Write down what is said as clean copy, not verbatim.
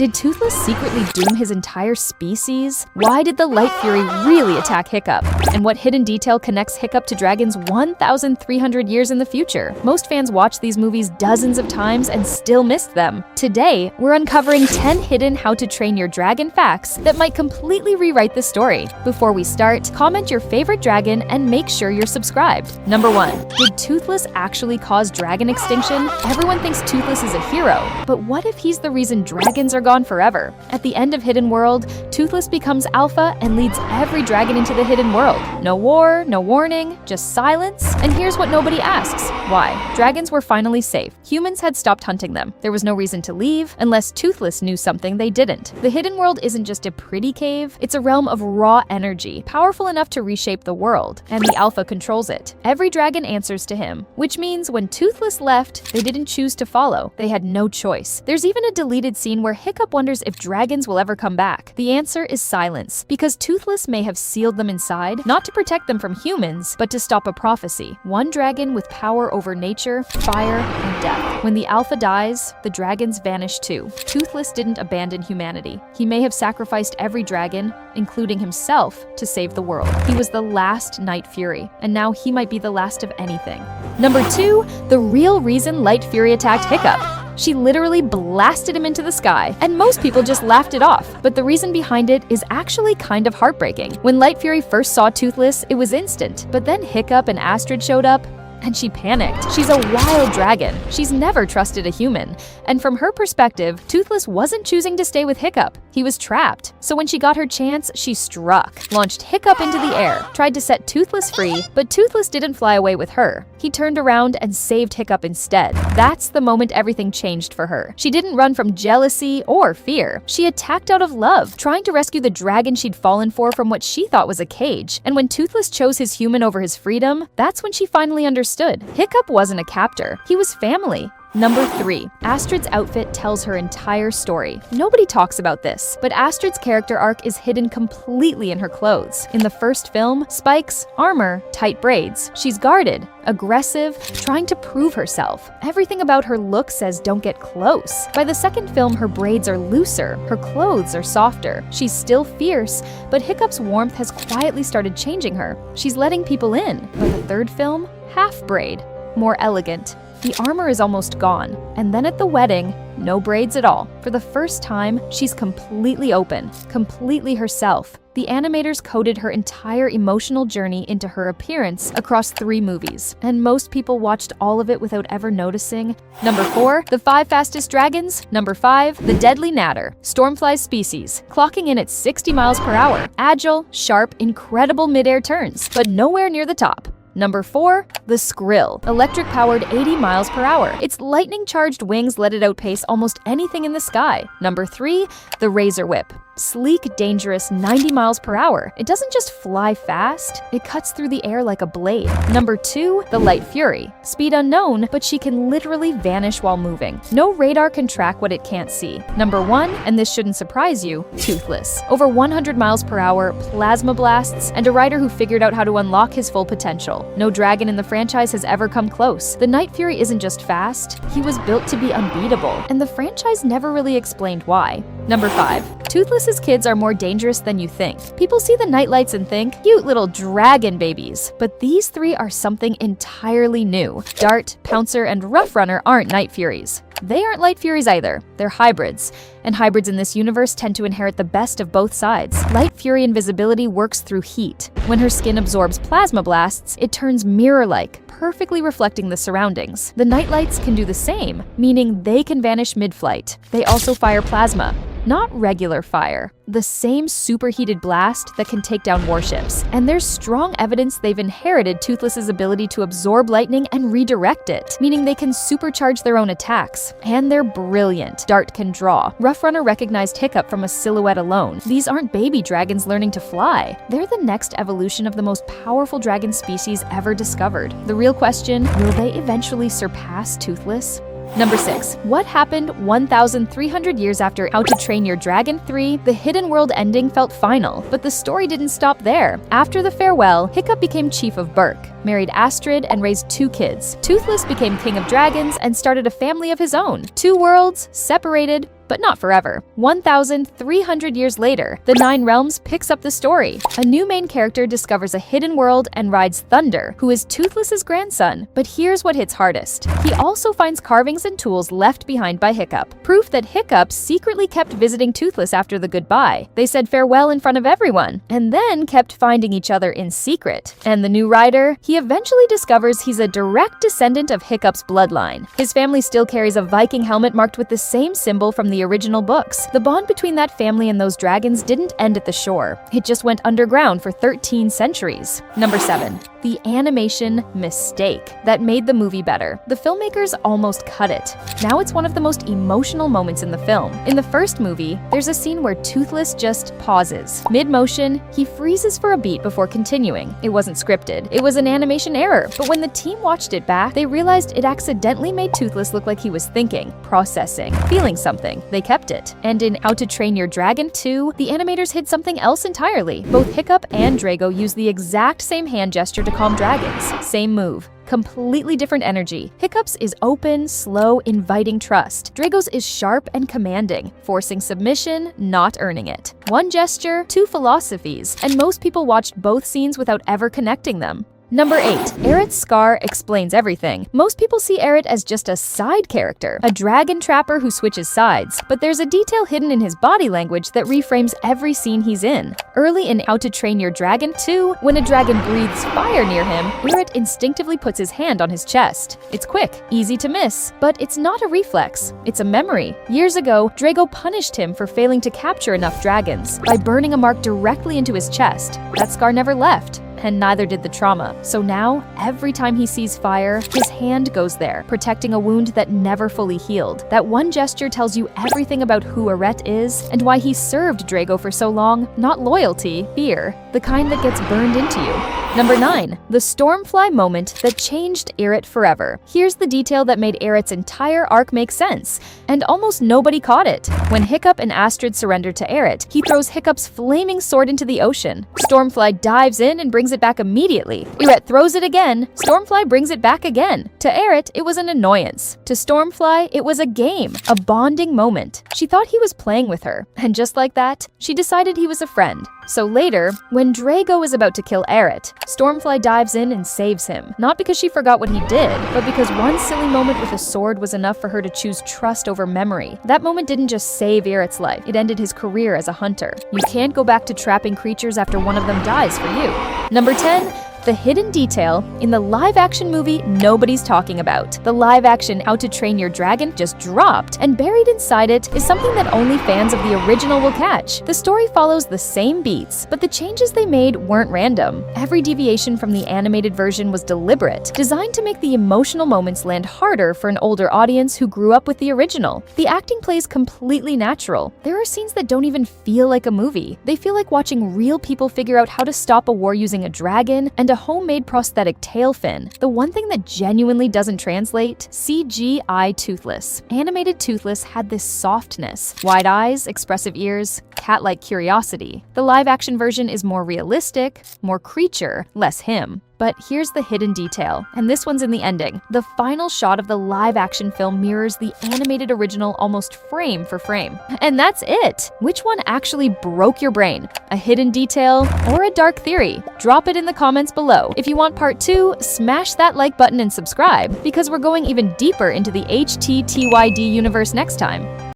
Did Toothless secretly doom his entire species? Why did the Light Fury really attack Hiccup? And what hidden detail connects Hiccup to dragons 1,300 years in the future? Most fans watch these movies dozens of times and still missed them. Today, we're uncovering 10 hidden How to Train Your Dragon facts that might completely rewrite the story. Before we start, comment your favorite dragon and make sure you're subscribed. Number 1. Did Toothless actually cause dragon extinction? Everyone thinks Toothless is a hero, but what if he's the reason dragons are gone forever? At the end of Hidden World, Toothless becomes alpha and leads every dragon into the hidden world. No war, no warning, just silence. And here's what nobody asks. Why? Dragons were finally safe. Humans had stopped hunting them. There was no reason to leave, unless Toothless knew something they didn't. The hidden world isn't just a pretty cave, it's a realm of raw energy, powerful enough to reshape the world, and the alpha controls it. Every dragon answers to him, which means when Toothless left, they didn't choose to follow. They had no choice. There's even a deleted scene where Hiccup wonders if dragons will ever come back. The answer is silence, because Toothless may have sealed them inside, not to protect them from humans, but to stop a prophecy. One dragon with power over nature, fire, and death. When the alpha dies, the dragons vanish too. Toothless didn't abandon humanity. He may have sacrificed every dragon, including himself, to save the world. He was the last Night Fury, and now he might be the last of anything. Number 2, the real reason Light Fury attacked Hiccup. She literally blasted him into the sky, and most people just laughed it off. But the reason behind it is actually kind of heartbreaking. When Light Fury first saw Toothless, it was instant, but then Hiccup and Astrid showed up, and she panicked. She's a wild dragon. She's never trusted a human. And from her perspective, Toothless wasn't choosing to stay with Hiccup. He was trapped. So when she got her chance, she struck, launched Hiccup into the air, tried to set Toothless free, but Toothless didn't fly away with her. He turned around and saved Hiccup instead. That's the moment everything changed for her. She didn't run from jealousy or fear. She attacked out of love, trying to rescue the dragon she'd fallen for from what she thought was a cage. And when Toothless chose his human over his freedom, that's when she finally understood. Hiccup wasn't a captor. He was family. Number 3. Astrid's outfit tells her entire story. Nobody talks about this, but Astrid's character arc is hidden completely in her clothes. In the first film, spikes, armor, tight braids. She's guarded, aggressive, trying to prove herself. Everything about her look says don't get close. By the second film, her braids are looser, her clothes are softer. She's still fierce, but Hiccup's warmth has quietly started changing her. She's letting people in. By the third film, half braid, more elegant. The armor is almost gone, and then at the wedding, no braids at all. For the first time, she's completely open, completely herself. The animators coded her entire emotional journey into her appearance across 3 movies, and most people watched all of it without ever noticing. Number 4, the 5 fastest dragons. Number 5, the deadly natter, Stormfly's species, clocking in at 60 miles per hour. Agile, sharp, incredible mid-air turns, but nowhere near the top. Number 4, the Skrill, electric-powered 80 miles per hour. Its lightning-charged wings let it outpace almost anything in the sky. Number 3, the Razor Whip, sleek, dangerous 90 miles per hour. It doesn't just fly fast, it cuts through the air like a blade. Number 2, the Light Fury, speed unknown, but she can literally vanish while moving. No radar can track what it can't see. Number 1, and this shouldn't surprise you, Toothless. Over 100 miles per hour, plasma blasts, and a rider who figured out how to unlock his full potential. No dragon in the franchise has ever come close. The Night Fury isn't just fast, he was built to be unbeatable, and the franchise never really explained why. Number 5, Toothless's kids are more dangerous than you think. People see the nightlights and think, cute little dragon babies, but these 3 are something entirely new. Dart, Pouncer, and Rough Runner aren't Night Furies. They aren't Light Furies either. They're hybrids, and hybrids in this universe tend to inherit the best of both sides. Light Fury invisibility works through heat. When her skin absorbs plasma blasts, it turns mirror-like, perfectly reflecting the surroundings. The Nightlights can do the same, meaning they can vanish mid-flight. They also fire plasma. Not regular fire, the same superheated blast that can take down warships. And there's strong evidence they've inherited Toothless's ability to absorb lightning and redirect it, meaning they can supercharge their own attacks. And they're brilliant. Dart can draw. Rough Runner recognized Hiccup from a silhouette alone. These aren't baby dragons learning to fly. They're the next evolution of the most powerful dragon species ever discovered. The real question, will they eventually surpass Toothless? Number 6. What happened 1,300 years after How to Train Your Dragon 3? The Hidden World ending felt final, but the story didn't stop there. After the farewell, Hiccup became chief of Berk, married Astrid, and raised 2 kids. Toothless became king of dragons and started a family of his own. 2 worlds, separated, but not forever. 1,300 years later, The Nine Realms picks up the story. A new main character discovers a hidden world and rides Thunder, who is Toothless's grandson. But here's what hits hardest. He also finds carvings and tools left behind by Hiccup, proof that Hiccup secretly kept visiting Toothless after the goodbye. They said farewell in front of everyone, and then kept finding each other in secret. And the new rider? He eventually discovers he's a direct descendant of Hiccup's bloodline. His family still carries a Viking helmet marked with the same symbol from the original books. The bond between that family and those dragons didn't end at the shore. It just went underground for 13 centuries. Number 7. The animation mistake that made the movie better. The filmmakers almost cut it. Now it's one of the most emotional moments in the film. In the first movie, there's a scene where Toothless just pauses. Mid-motion, he freezes for a beat before continuing. It wasn't scripted. It was an animation error. But when the team watched it back, they realized it accidentally made Toothless look like he was thinking, processing, feeling something. They kept it. And in How to Train Your Dragon 2, the animators hid something else entirely. Both Hiccup and Drago use the exact same hand gesture to calm dragons. Same move. Completely different energy. Hiccup's is open, slow, inviting trust. Drago's is sharp and commanding, forcing submission, not earning it. One gesture, two philosophies, and most people watched both scenes without ever connecting them. Number 8. Eret's scar explains everything. Most people see Eret as just a side character, a dragon trapper who switches sides, but there's a detail hidden in his body language that reframes every scene he's in. Early in How to Train Your Dragon 2, when a dragon breathes fire near him, Eret instinctively puts his hand on his chest. It's quick, easy to miss, but it's not a reflex, it's a memory. Years ago, Drago punished him for failing to capture enough dragons by burning a mark directly into his chest. That scar never left, and neither did the trauma. So now, every time he sees fire, his hand goes there, protecting a wound that never fully healed. That one gesture tells you everything about who Eret is and why he served Drago for so long. Not loyalty, fear, the kind that gets burned into you. Number 9. The Stormfly moment that changed Eret forever. Here's the detail that made Eret's entire arc make sense, and almost nobody caught it. When Hiccup and Astrid surrender to Eret, he throws Hiccup's flaming sword into the ocean. Stormfly dives in and brings it back immediately. Eret throws it again. Stormfly brings it back again. To Eret, it was an annoyance. To Stormfly, it was a game, a bonding moment. She thought he was playing with her, and just like that, she decided he was a friend. So later, when Drago is about to kill Eret, Stormfly dives in and saves him. Not because she forgot what he did, but because one silly moment with a sword was enough for her to choose trust over memory. That moment didn't just save Eret's life, it ended his career as a hunter. You can't go back to trapping creatures after one of them dies for you. Number 10. The hidden detail in the live-action movie nobody's talking about. The live-action How to Train Your Dragon just dropped, and buried inside it is something that only fans of the original will catch. The story follows the same beats, but the changes they made weren't random. Every deviation from the animated version was deliberate, designed to make the emotional moments land harder for an older audience who grew up with the original. The acting plays completely natural. There are scenes that don't even feel like a movie. They feel like watching real people figure out how to stop a war using a dragon and a homemade prosthetic tail fin. The one thing that genuinely doesn't translate? CGI Toothless. Animated Toothless had this softness. Wide eyes, expressive ears, cat-like curiosity. The live-action version is more realistic, more creature, less him. But here's the hidden detail, and this one's in the ending. The final shot of the live-action film mirrors the animated original almost frame for frame. And that's it! Which one actually broke your brain? A hidden detail or a dark theory? Drop it in the comments below. If you want part 2, smash that like button and subscribe, because we're going even deeper into the HTTYD universe next time.